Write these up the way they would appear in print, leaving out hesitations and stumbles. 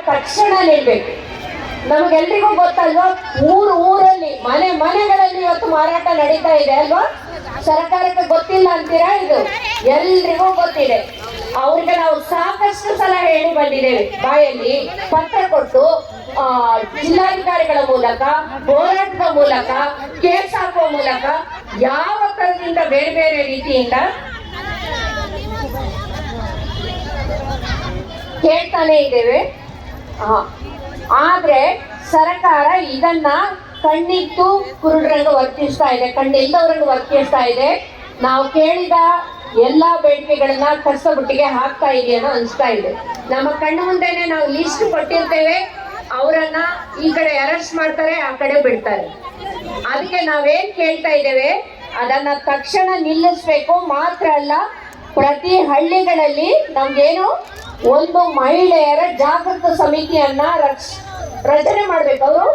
ತಕ್ಷಣ ನಿಲ್ಬೇಕು. ನಮಗೆಲ್ರಿಗೂ ಗೊತ್ತಲ್ವಾ, ಊರಲ್ಲಿ ಮನೆಗಳಲ್ಲಿ ಇವತ್ತು ಮಾರಾಟ ನಡೀತಾ ಇದೆ ಅಲ್ವಾ? ಸರ್ಕಾರಕ್ಕೆ ಗೊತ್ತಿಲ್ಲ ಅಂತೀರಾ? ಇದು ಎಲ್ರಿಗೂ ಗೊತ್ತಿದೆ. ಅವ್ರಿಗೆ ನಾವು ಸಾಕಷ್ಟು ಸಲ ಹೇಳಿ ಬಂದಿದ್ದೇವೆ, ಬಾಯಲ್ಲಿ ಪತ್ರ ಕೊಟ್ಟು, ಜಿಲ್ಲಾಧಿಕಾರಿಗಳ ಮೂಲಕ, ಹೋರಾಟದ ಮೂಲಕ, ಕೇಸ್ ಹಾಕುವ ಮೂಲಕ, ಯಾವ ತರದಿಂದ ಬೇರೆ ಬೇರೆ ರೀತಿಯಿಂದ ಕೇಳ್ತಾನೆ ಇದ್ದೇವೆ. ಆದ್ರೆ ಸರ್ಕಾರ ಇದನ್ನ ಕಣ್ಣಿಟ್ಟು ಕುರುಡರಂಗ ವರ್ತಿಸ್ತಾ ಇದೆ, ಕಣ್ಣಿಲ್ಲದವರಂಗ ವರ್ತಿಸ್ತಾ ಇದೆ. ನಾವು ಕೇಳಿದ ಎಲ್ಲಾ ಬೇಡಿಕೆಗಳನ್ನ ಕಸಬುಟ್ಟಿಗೆ ಹಾಕ್ತಾ ಇದೆಯೋ ಅನಿಸ್ತಾ ಇದೆ. ನಮ್ಮ ಕಣ್ಣು ಮುಂದೆನೆ ನಾವು ಲಿಸ್ಟ್ ಕೊಟ್ಟಿರ್ತೇವೆ, ಅವರನ್ನ ಈ ಕಡೆ ಅರೆಸ್ಟ್ ಮಾಡ್ತಾರೆ, ಆ ಕಡೆ ಬಿಡ್ತಾರೆ. ಅದಕ್ಕೆ ನಾವೇನ್ ಕೇಳ್ತಾ ಇದ್ದೇವೆ, ಅದನ್ನ ತಕ್ಷಣ ನಿಲ್ಲಿಸ್ಬೇಕು. ಮಾತ್ರ ಅಲ್ಲ, ಪ್ರತಿ ಹಳ್ಳಿಗಳಲ್ಲಿ ನಮ್ಗೇನು ಒಂದು ಮಹಿಳೆಯರ ಜಾಗೃತ ಸಮಿತಿಯನ್ನ ರಚನೆ ಮಾಡ್ಬೇಕು, ಅವರು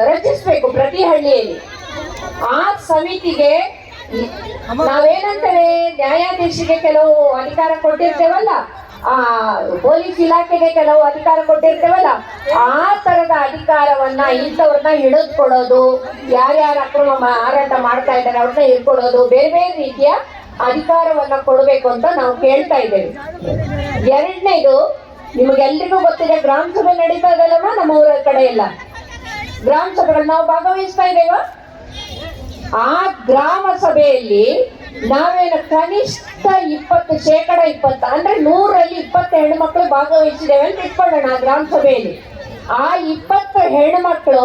ರಚಿಸ್ಬೇಕು ಪ್ರತಿ ಹಳ್ಳಿಯಲ್ಲಿ. ಆ ಸಮಿತಿಗೆ ನಾವೇನಂತೇವೆ, ನ್ಯಾಯಾಧೀಶರಿಗೆ ಕೆಲವು ಅಧಿಕಾರ ಕೊಟ್ಟಿರ್ತೇವಲ್ಲ, ಪೊಲೀಸ್ ಇಲಾಖೆಗೆ ಕೆಲವು ಅಧಿಕಾರ ಕೊಟ್ಟಿರ್ತೇವಲ್ಲ, ಆ ತರದ ಅಧಿಕಾರವನ್ನ ಇಂಥವ್ರನ್ನ ಹಿಡಿದು ಕೊಡೋದು, ಯಾರ್ಯಾರು ಅಕ್ರಮ ಮಾರಾಟ ಮಾಡ್ತಾ ಇದ್ದಾರೆ ಅವ್ರನ್ನ ಹಿಡ್ಕೊಡೋದು, ಬೇರೆ ಬೇರೆ ರೀತಿಯ ಅಧಿಕಾರವನ್ನ ಕೊಡಬೇಕು ಅಂತ ನಾವು ಕೇಳ್ತಾ ಇದ್ದೇವೆ. ಎರಡನೇದು, ನಿಮಗೆಲ್ರಿಗೂ ಗೊತ್ತಿದೆ, ಗ್ರಾಮ ಸಭೆ ನಡೀತಾ ಇದಲ್ಲಮ್ಮ ನಮ್ಮ ಊರ ಕಡೆ ಎಲ್ಲ ಗ್ರಾಮ ಸಭೆಗಳು ನಾವು ಭಾಗವಹಿಸ್ತಾ ಇದ್ದೇವ. ಆ ಗ್ರಾಮ ಸಭೆಯಲ್ಲಿ ನಾವೇನು ಕನಿಷ್ಠ 20% ಅಂದ್ರೆ 100ರಲ್ಲಿ 20 ಹೆಣ್ಮಕ್ಳು ಭಾಗವಹಿಸಿದ್ದೇವೆ ಅಂತ ಇಟ್ಕೊಳ್ಳೋಣ. ಆ ಗ್ರಾಮ ಸಭೆಯಲ್ಲಿ ಆ 20 ಹೆಣ್ಮಕ್ಳು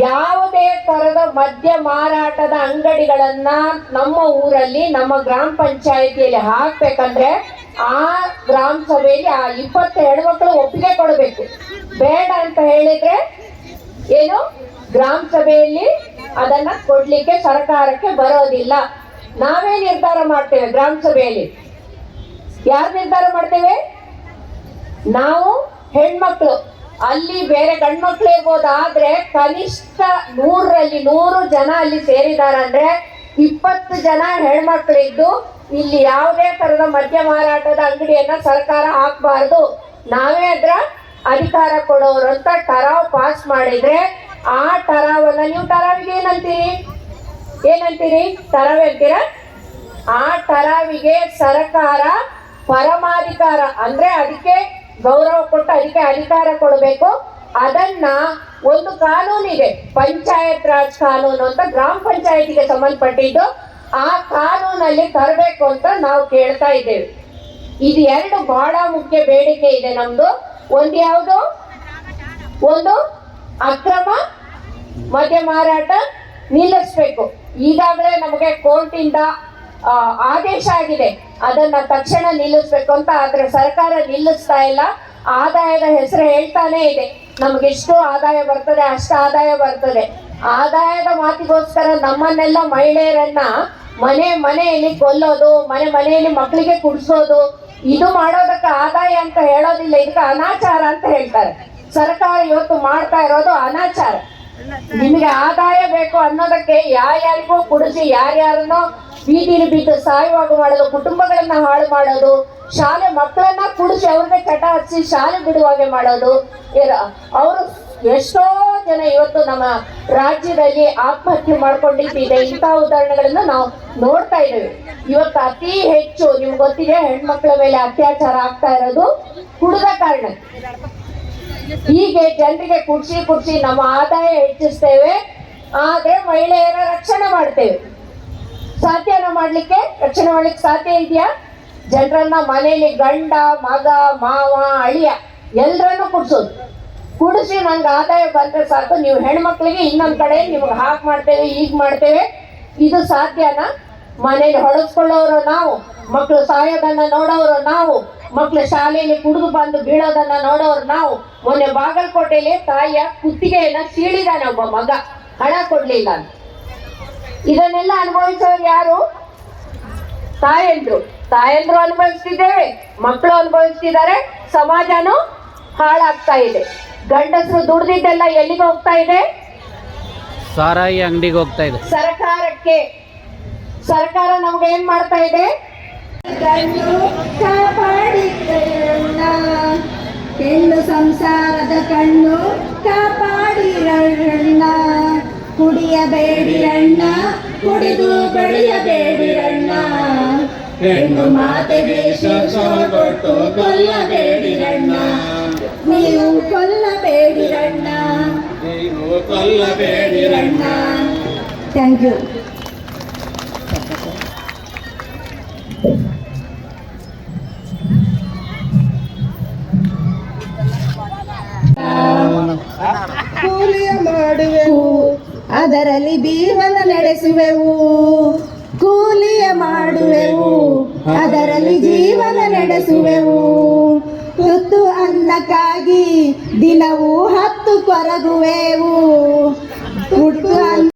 ಯಾವುದೇ ತರದ ಮದ್ಯ ಮಾರಾಟದ ಅಂಗಡಿಗಳನ್ನ ನಮ್ಮ ಊರಲ್ಲಿ, ನಮ್ಮ ಗ್ರಾಮ ಪಂಚಾಯಿತಿಯಲ್ಲಿ ಹಾಕ್ಬೇಕಂದ್ರೆ ಆ ಗ್ರಾಮ ಸಭೆಯಲ್ಲಿ ಆ 20 ಹೆಣ್ಮಕ್ಳು ಒಪ್ಪಿಗೆ ಕೊಡಬೇಕು. ಬೇಡ ಅಂತ ಹೇಳಿದ್ರೆ ಏನು, ಗ್ರಾಮ ಸಭೆಯಲ್ಲಿ ಅದನ್ನ ಕೊಡ್ಲಿಕ್ಕೆ ಸರ್ಕಾರಕ್ಕೆ ಬರೋದಿಲ್ಲ. ನಾವೇ ನಿರ್ಧಾರ ಮಾಡ್ತೇವೆ ಗ್ರಾಮ ಸಭೆಯಲ್ಲಿ. ಯಾರು ನಿರ್ಧಾರ ಮಾಡ್ತೇವೆ? ನಾವು ಹೆಣ್ಮಕ್ಳು. ಅಲ್ಲಿ ಬೇರೆ ಗಂಡ್ಮಕ್ಳು ಇರ್ಬೋದು, ಆದ್ರೆ ಕನಿಷ್ಠ 100ರಲ್ಲಿ 100 ಜನ ಅಲ್ಲಿ ಸೇರಿದಾರಂದ್ರೆ 20 ಜನ ಹೆಣ್ಮಕ್ಳಿದ್ದು ಇಲ್ಲಿ ಯಾವುದೇ ತರದ ಮದ್ಯ ಮಾರಾಟದ ಅಂಗಡಿಯನ್ನ ಸರ್ಕಾರ ಹಾಕಬಾರ್ದು, ನಾವೇ ಅದ್ರ ಅಧಿಕಾರ ಕೊಡೋರು ಅಂತ ಠರಾವ್ ಪಾಸ್ ಮಾಡಿದ್ರೆ, ಆ ಠರಾವನ್ನ ನೀವು ಠರಾವಿಗೆ ಏನಂತೀರಿ? ಠರಾವ್ ಅಂತೀರ? ಆ ಠರಾವಿಗೆ ಸರ್ಕಾರ ಪರಮಾಧಿಕಾರ ಅಂದ್ರೆ ಅದಕ್ಕೆ ಗೌರವ ಕೊಟ್ಟು ಅದಕ್ಕೆ ಅಧಿಕಾರ ಕೊಡಬೇಕು. ಅದನ್ನ ಒಂದು ಕಾನೂನಿದೆ, ಪಂಚಾಯತ್ ರಾಜ್ ಕಾನೂನು ಅಂತ, ಗ್ರಾಮ ಪಂಚಾಯತಿಗೆ ಸಂಬಂಧಪಟ್ಟಿದ್ದು. ಆ ಕಾನೂನಲ್ಲಿ ತರಬೇಕು ಅಂತ ನಾವು ಕೇಳ್ತಾ ಇದ್ದೇವೆ. ಇದು 2 ಬಹಳ ಮುಖ್ಯ ಬೇಡಿಕೆ ಇದೆ ನಮ್ದು. ಒಂದು ಯಾವುದು? ಒಂದು ಅಕ್ರಮ ಮದ್ಯ ಮಾರಾಟ ನಿಲ್ಲಿಸ್ಬೇಕು. ಈಗಾಗಲೇ ನಮಗೆ ಕೋರ್ಟಿಂದ ಆದೇಶ ಆಗಿದೆ, ಅದನ್ನ ತಕ್ಷಣ ನಿಲ್ಲಿಸ್ಬೇಕು ಅಂತ. ಆದ್ರೆ ಸರ್ಕಾರ ನಿಲ್ಲಿಸ್ತಾ ಇಲ್ಲ. ಆದಾಯದ ಹೆಸರು ಹೇಳ್ತಾನೆ ಇದೆ, ನಮಗೆಷ್ಟು ಆದಾಯ ಬರ್ತದೆ, ಅಷ್ಟು ಆದಾಯ ಬರ್ತದೆ. ಆದಾಯದ ಮಾತಿಗೋಸ್ಕರ ನಮ್ಮನ್ನೆಲ್ಲ ಮಹಿಳೆಯರನ್ನ ಮನೆಯಲ್ಲಿ ಕೊಲ್ಲೋದು, ಮನೆಯಲ್ಲಿ ಮಕ್ಕಳಿಗೆ ಕುಡಿಸೋದು, ಇದು ಮಾಡೋದಕ್ಕೆ ಆದಾಯ ಅಂತ ಹೇಳೋದಿಲ್ಲ, ಇದಕ್ಕೆ ಅನಾಚಾರ ಅಂತ ಹೇಳ್ತಾರೆ. ಸರ್ಕಾರ ಇವತ್ತು ಮಾಡ್ತಾ ಇರೋದು ಅನಾಚಾರ. ನಿಮಗೆ ಆದಾಯ ಬೇಕು ಅನ್ನೋದಕ್ಕೆ ಯಾರ್ಯಾರಿಗೂ ಕುಡಿಸಿ ಯಾರ್ಯಾರನ್ನೋ ಬೀದಿಲಿ ಬಿದ್ದು ಸಾಯುವಾಗ ಮಾಡೋದು, ಕುಟುಂಬಗಳನ್ನ ಹಾಳು ಮಾಡೋದು, ಶಾಲೆ ಮಕ್ಕಳನ್ನ ಕುಡಿಸಿ ಅವ್ರಿಗೆ ಚಟ ಹಚ್ಚಿ ಶಾಲೆ ಬಿಡುವಾಗೆ ಮಾಡೋದು. ಅವರು ಎಷ್ಟೋ ಜನ ಇವತ್ತು ನಮ್ಮ ರಾಜ್ಯದಲ್ಲಿ ಆತ್ಮಹತ್ಯೆ ಮಾಡ್ಕೊಂಡಿದ್ದಿದೆ. ಇಂಥ ಉದಾಹರಣೆಗಳನ್ನ ನಾವು ನೋಡ್ತಾ ಇದ್ದೇವೆ. ಇವತ್ತು ಅತಿ ಹೆಚ್ಚು ನಿಮ್ಗೆ ಗೊತ್ತಿದೆ, ಹೆಣ್ಮಕ್ಳ ಮೇಲೆ ಅತ್ಯಾಚಾರ ಆಗ್ತಾ ಇರೋದು ಕುಡಿದ ಕಾರಣ. ಹೀಗೆ ಜನರಿಗೆ ಕುಡ್ಸಿ ನಮ್ಮ ಆದಾಯ ಹೆಚ್ಚಿಸ್ತೇವೆ, ಆದ್ರೆ ಮಹಿಳೆಯರ ರಕ್ಷಣೆ ಮಾಡ್ತೇವೆ. ಸಾಧ್ಯನ ಮಾಡ್ಲಿಕ್ಕೆ, ರಕ್ಷಣೆ ಮಾಡ್ಲಿಕ್ಕೆ ಸಾಧ್ಯ ಇದೆಯಾ? ಜನರನ್ನ ಮನೆಯಲ್ಲಿ ಗಂಡ, ಮಗ, ಮಾವ, ಅಳಿಯ ಎಲ್ಲರನ್ನು ಕುಡಿಸಿ ನಂಗೆ ಆದಾಯ ಬಂದ್ರೆ ಸಾಕು, ನೀವು ಹೆಣ್ಮಕ್ಳಿಗೆ ಇನ್ನೊಂದ್ ಕಡೆ ನಿಮ್ಗೆ ಹಾಗೆ ಮಾಡ್ತೇವೆ, ಈಗ ಮಾಡ್ತೇವೆ. ಇದು ಸಾಧ್ಯನಾ? ಮನೇಲಿ ಹೊಡೆಸ್ಕೊಳ್ಳೋರು ನಾವು, ಮಕ್ಕಳು ಸಾಯೋದನ್ನ ನೋಡೋರು ನಾವು, ಮಕ್ಕಳು ಶಾಲೆಯಲ್ಲಿ ಕುಡಿದು ಬಂದು ಬೀಳೋದನ್ನ ನೋಡೋರು ನಾವು. ಮೊನ್ನೆ ಬಾಗಲಕೋಟೆಯಲ್ಲಿ ತಾಯಿಯ ಕುತ್ತಿಗೆಯನ್ನ ಸೀಳಿದಾನೆ ಒಬ್ಬ ಮಗ, ಹಣ ಕೊಡ್ಲಿಲ್ಲ ಅಂತ. ಇದನ್ನೆಲ್ಲ ಅನುಭವಿಸೋರು ಯಾರು? ತಾಯಂದ್ರು ಅನುಭವಿಸ್ತಿದ್ದೇವೆ, ಮಕ್ಕಳು ಅನುಭವಿಸ್ತಿದ್ದಾರೆ, ಸಮಾಜನೂ ಹಾಳಾಗ್ತಾ ಇದೆ. ಗಂಡಸರು ದುಡ್ದಿದ್ದೆಲ್ಲ ಎಲ್ಲಿಗೆ ಹೋಗ್ತಾ ಇದೆ? ಸಾರಾಯಿ ಅಂಗಡಿಗೆ ಹೋಗ್ತಾ ಇದೆ. ಸರ್ಕಾರ ನಮ್ಗೆ ಏನ್ ಮಾಡ್ತಾ ಇದೆ? ಹೆಣ್ಣು ಸಂಸಾರದ ಕಣ್ಣು ಕಾಪಾಡಿರಣ್ಣ, ಕುಡಿಯಬೇಡಿರಣ್ಣ, ಕುಡಿದು ಬೆಳೆಯಬೇಡಿರಣ್ಣ, ಹೆಣ್ಣು ಮಾತೆಗೆ ಶಿಕ್ಷಣ ಕೊಟ್ಟು ಕೊಲ್ಲಬೇಡಿರಣ್ಣ, ನೀವು ಕೊಲ್ಲಬೇಡಿರಣ್ಣ, ನೀವು ಕೊಲ್ಲಬೇಡಿರಣ್ಣ. Thank you. ಕೂಲಿಯ ಮಾಡುವೆವು, ಅದರಲ್ಲಿ ಜೀವನ ನಡೆಸುವೆವು, ಕೂಲಿಯ ಮಾಡುವೆವು, ಅದರಲ್ಲಿ ಜೀವನ ನಡೆಸುವೆವು, ತುತ್ತು ಅನ್ನಕ್ಕಾಗಿ ದಿನವೂ 10 ಕೊರಗುವೆವು, ತುತ್ತು ಅನ್ನ